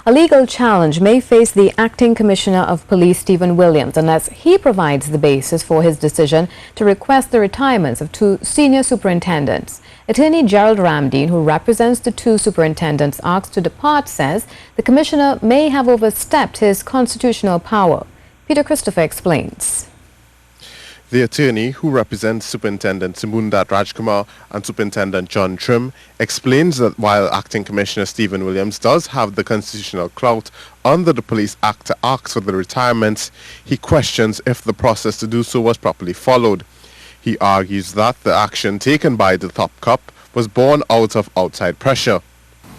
A legal challenge may face the Acting Commissioner of Police, Stephen Williams, unless he provides the basis for his decision to request the retirements of 2 senior superintendents. Attorney Gerald Ramdeen, who represents the 2 superintendents asked to depart, says the commissioner may have overstepped his constitutional power. Peter Christopher explains. The attorney, who represents Superintendent Simundat Rajkumar and Superintendent John Trim, explains that while Acting Commissioner Stephen Williams does have the constitutional clout under the Police Act to ask for the retirements, he questions if the process to do so was properly followed. He argues that the action taken by the top cop was born out of outside pressure.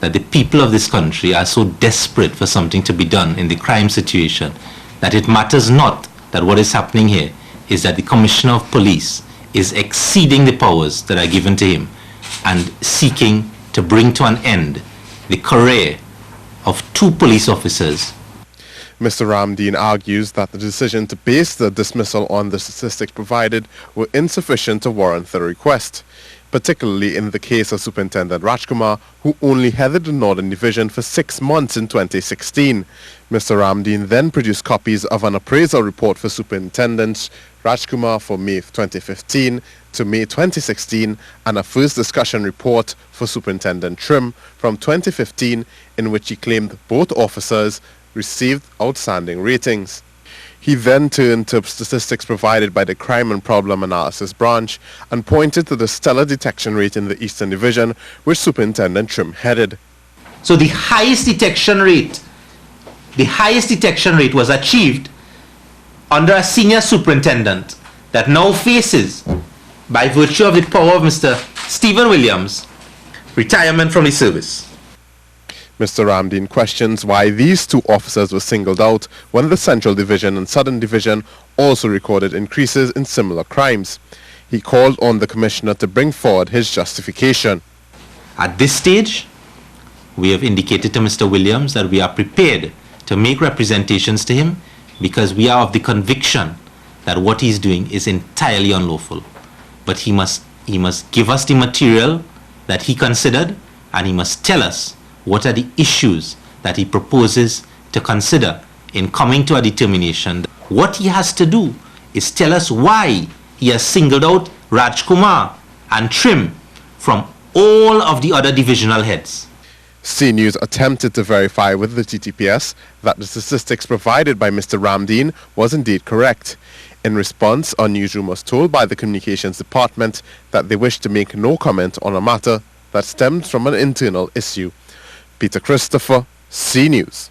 That the people of this country are so desperate for something to be done in the crime situation that it matters not that what is happening here is that the Commissioner of Police is exceeding the powers that are given to him and seeking to bring to an end the career of 2 police officers. Mr. Ramdeen argues that the decision to base the dismissal on the statistics provided were insufficient to warrant the request, particularly in the case of Superintendent Rajkumar, who only headed the Northern Division for 6 months in 2016. Mr. Ramdeen then produced copies of an appraisal report for Superintendents Rajkumar for May 2015 to May 2016 and a first discussion report for Superintendent Trim from 2015 in which he claimed both officers received outstanding ratings. He then turned to statistics provided by the Crime and Problem Analysis Branch and pointed to the stellar detection rate in the Eastern Division, which Superintendent Trim headed. So the highest detection rate was achieved under a senior superintendent that now faces, by virtue of the power of Mr. Stephen Williams, retirement from the service. Mr. Ramdeen questions why these 2 officers were singled out when the Central Division and Southern Division also recorded increases in similar crimes. He called on the Commissioner to bring forward his justification. At this stage, we have indicated to Mr. Williams that we are prepared to make representations to him because we are of the conviction that what he's doing is entirely unlawful. But he must give us the material that he considered, and he must tell us what are the issues that he proposes to consider in coming to a determination. What he has to do is tell us why he has singled out Rajkumar and Trim from all of the other divisional heads. C News attempted to verify with the TTPS that the statistics provided by Mr. Ramdeen was indeed correct. In response, our newsroom was told by the Communications Department that they wished to make no comment on a matter that stemmed from an internal issue. Peter Christopher, C News.